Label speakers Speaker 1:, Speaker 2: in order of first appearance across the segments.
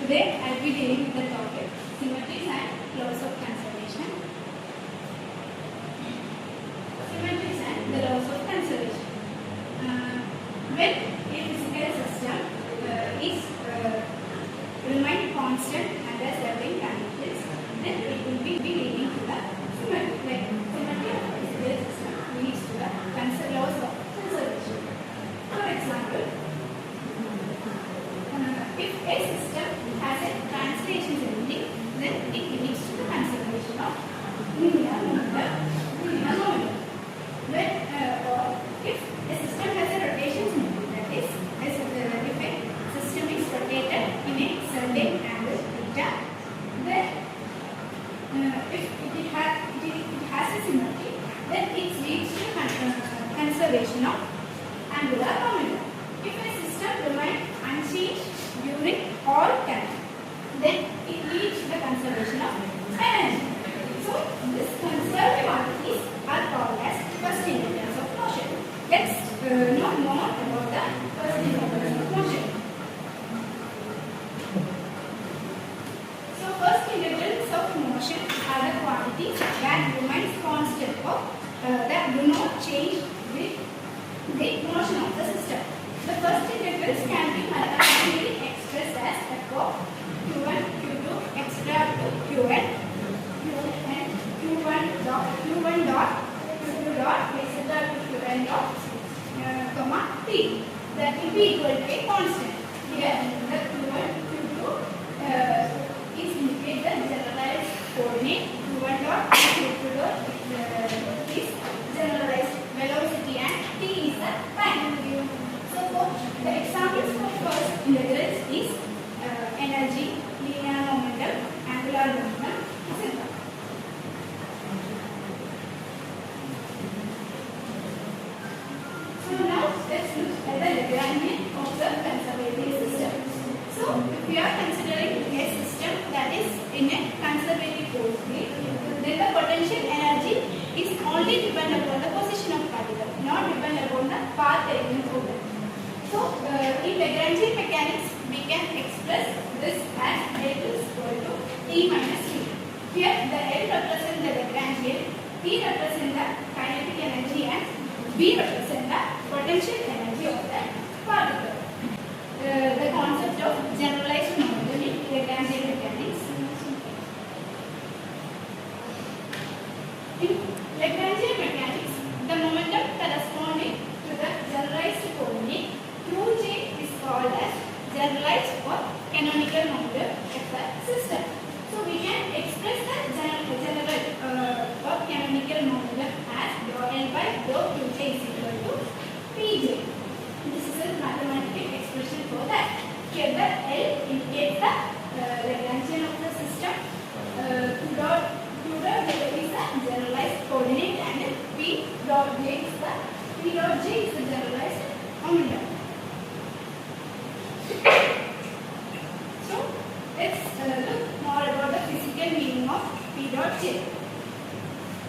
Speaker 1: Today I will be dealing with the topic symmetries and laws of conservation. Symmetries and the laws of conservation. When a physical system is remain constant under certain conditions, then it will be leading to the symmetry. Like symmetry of a physical system leads to the laws of conservation. For example, if a system has a translation symmetry, then it leads to the conservation of linear momentum. Or if a system has a rotation symmetry, that is, if a system is rotated in a certain angle theta, then if it has a symmetry, then it leads to conservation of angular momentum. If a system remains unchanged during all time, then it leads to the conservation of energy. So, these conserved quantities are called as first integrals of motion. Let's know more about the first integrals of motion. So, first integrals of motion are the quantities that remains constant or that do not change with the motion of the system. The first integrals can be mathematically expressed as f of q1, q2, etc. to qn, qn, q1 dot, q2 dot, etc. to qn dot, comma t. That will be equal to a constant. Here, the q1, q2 is indicate the generalized coordinate. q1 dot, q2 dot is generalized velocity and t is the time. So, the examples for first integrals is energy, linear momentum, angular momentum, etc. So, now let's look at the Lagrangian of the conservative system. So, if we are considering a system that is in a conservative coordinate, then the potential energy is only dependent upon the position of particle, not dependent upon the path taken through it. So, in Lagrangian mechanics, we can express this as L is equal to T minus T. Here, the L represents the Lagrangian, T represents the kinetic energy, and V represents the potential energy of the particle. The concept of generalized momentum in Lagrangian mechanics. In Lagrangian mechanics, the momentum corresponding to the generalized coordinate Qj is called as generalized or canonical momentum of the system. So we can express the general or canonical momentum as dou L by dou Qj is equal to Pj. This is a mathematical expression for that. Here the L indicates the Lagrangian of the system. Q dot is the generalized coordinate and P dot J is the generalized momentum. So, let's look more about the physical meaning of P dot J.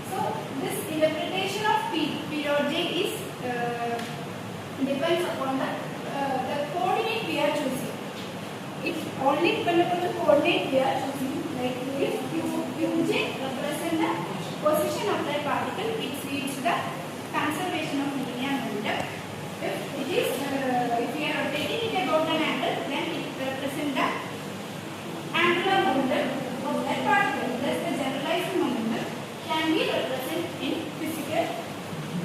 Speaker 1: So, this interpretation of P dot J is depends upon the coordinate we are choosing. It only depends upon the coordinate we are choosing. Like if Qj represents the position of that particle, it leads to the conservation of linear momentum. If we are rotating it about an angle, then it represents the angular momentum of that particle. Thus, the generalized momentum can be represented in physical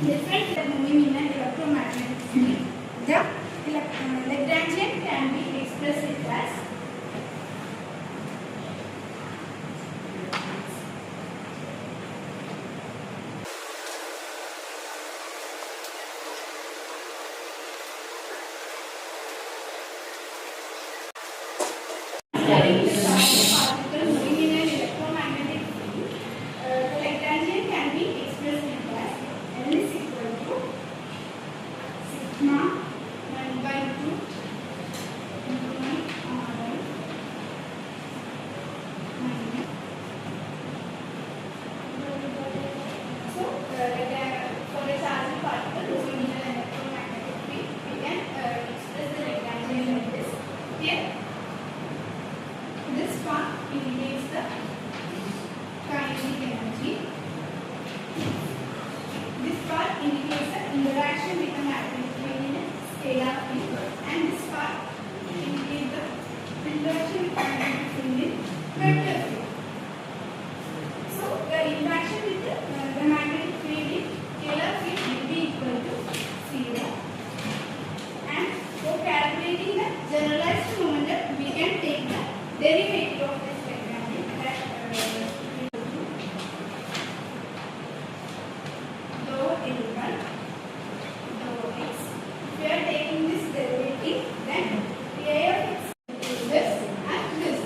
Speaker 1: different moving in an electromagnetic field. The Lagrangian can be expressed as indicates the kinetic energy. This part indicates the interaction with the magnetic field in a scalar field, and this part indicates the interaction with the magnetic field in vector field. So the interaction with the magnetic field in scalar field will be equal to 0. And for calculating the generalized momentum, we can take the derivative of this rectangle, that dou L1 dou x. If we are taking this derivative, then A of x is this and this.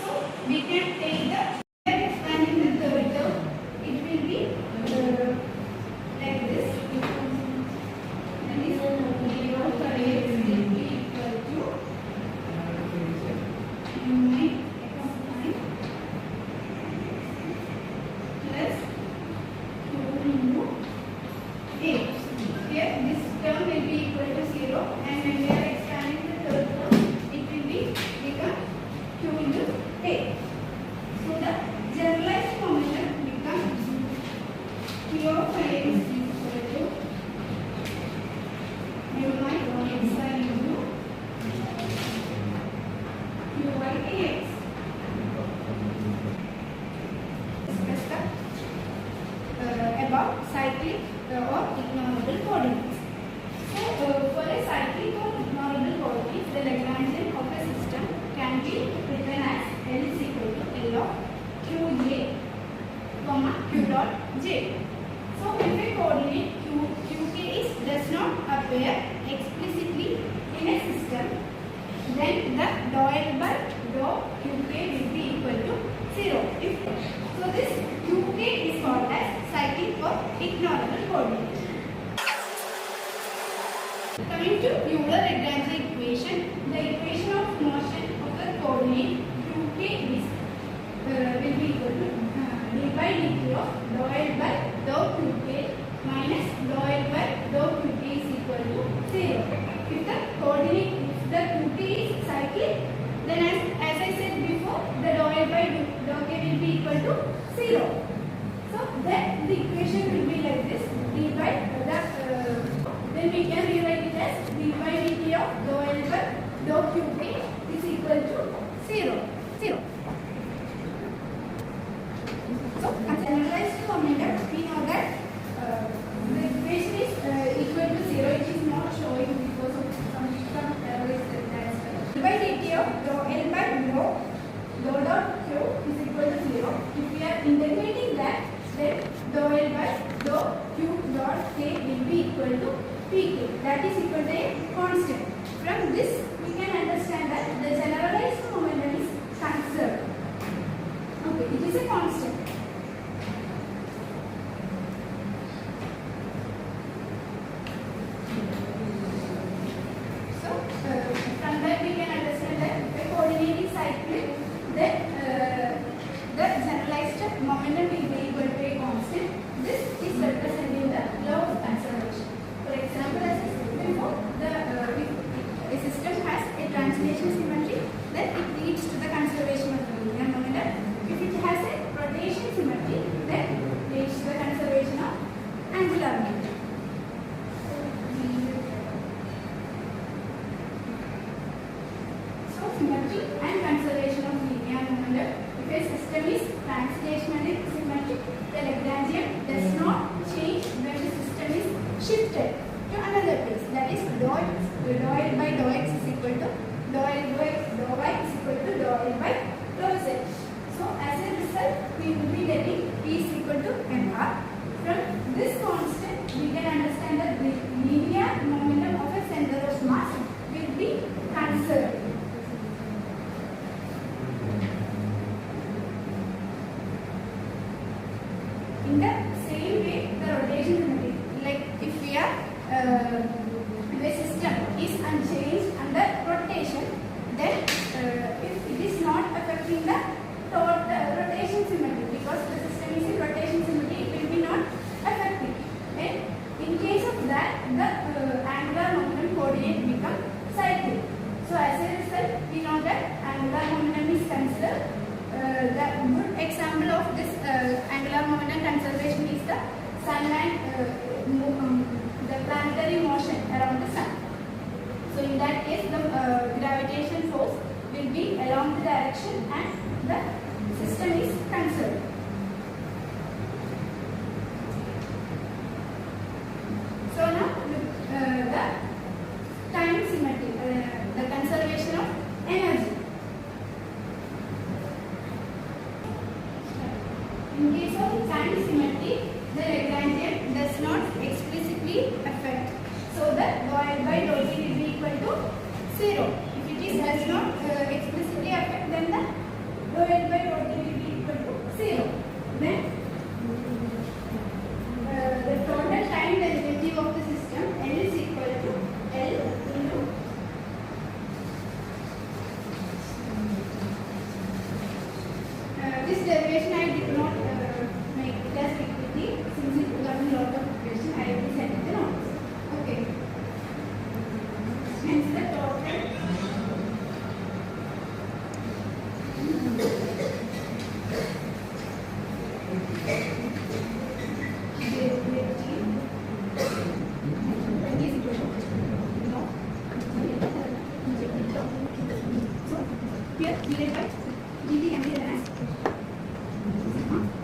Speaker 1: So we can take the expanding the third term. It will be like this. And this will be equal to plus 2 into 8. Here this term will be equal to 0, and when we are expanding the third term, it will become 2 into 8. So the generalized momentum becomes Q of x is equal to mu naught x by into Q by ax. Discuss about cyclic or ignorable coordinates. So, for a cyclic or ignorable coordinate, the Lagrangian of a system can be written as L is equal to L of Qj, Q dot j. So, if a coordinate Qk does not appear explicitly in a system, then the dou L by dou Qk will be equal to 0. So this Qk is called as cyclic or ignorable coordinate. Coming to Euler-Lagrange equation, the equation of motion of the coordinate Qk is will be equal to d by dt of dou L by dou Qk minus dou L by dou Qk is equal to 0. If the Qk is cyclic, then as I said before, the dou L by dou K will be equal to 0. So then the equation will be like this: d by then we can rewrite it as d by dt of dou L by dou Qk is equal to 0. So generalized momentum, we know that the equation is equal to 0. It is not showing because of some error is there. D by dt of dou L by dou dot Q is equal to 0. If we are integrating that, then dou L by dou Q dot K will be equal to Pk. That is equal to a constant. From this, we can understand that the generalized momentum is the good example of this angular momentum conservation is the sunlight, the planetary motion around the sun. So in that case, the gravitation force will be along the direction and the system is conserved. So now the time symmetry, the conservation of energy. In case of time symmetry, the Lagrangian does not explicitly affect. So the del by del t will be equal to 0. If it is does not explicitly affect, then the del by del t will be equal to 0. Then the total time derivative of the system L is equal to L into this derivation I did not make it as quickly since it was a lot of equation. I have set it down. Okay. Hence the total here divided by dt can be written as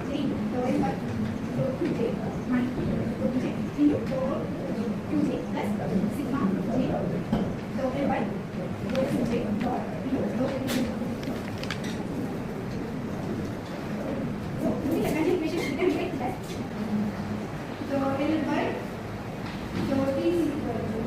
Speaker 1: j divided by rho 2j minus rho 2j into rho 2j plus sigma j divided by rho 2j dot into rho 2j. So using the Lagrangian equation we can write that rho L by rho t is equal to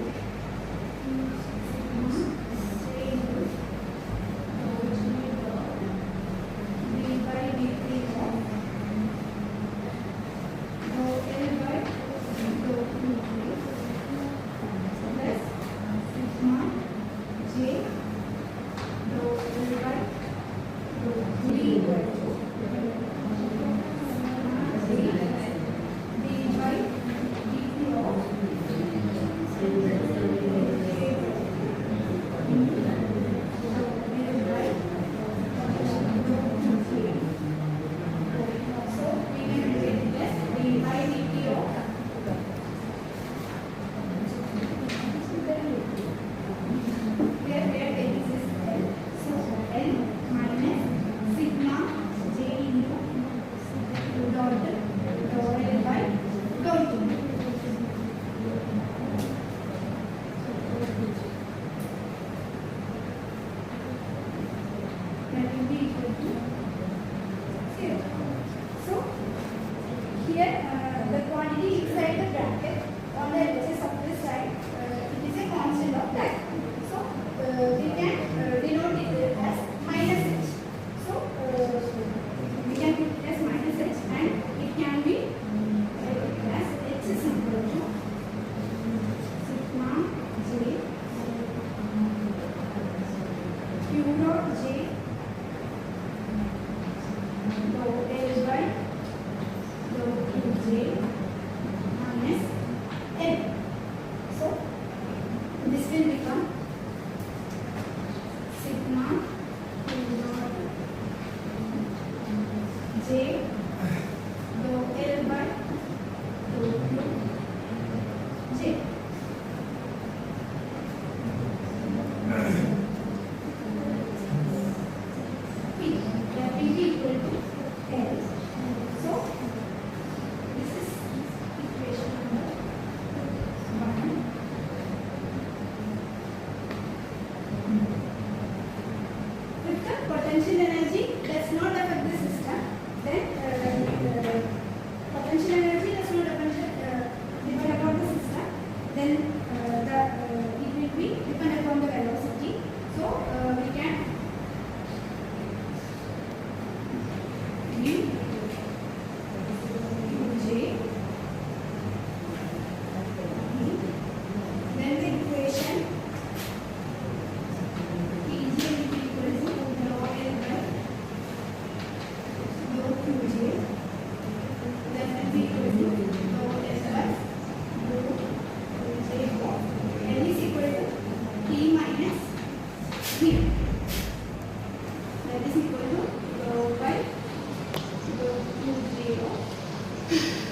Speaker 1: potential energy does not affect the system, then potential energy does not depend upon the system, then it will be depend upon the velocity. So we can give J, then the equation J you.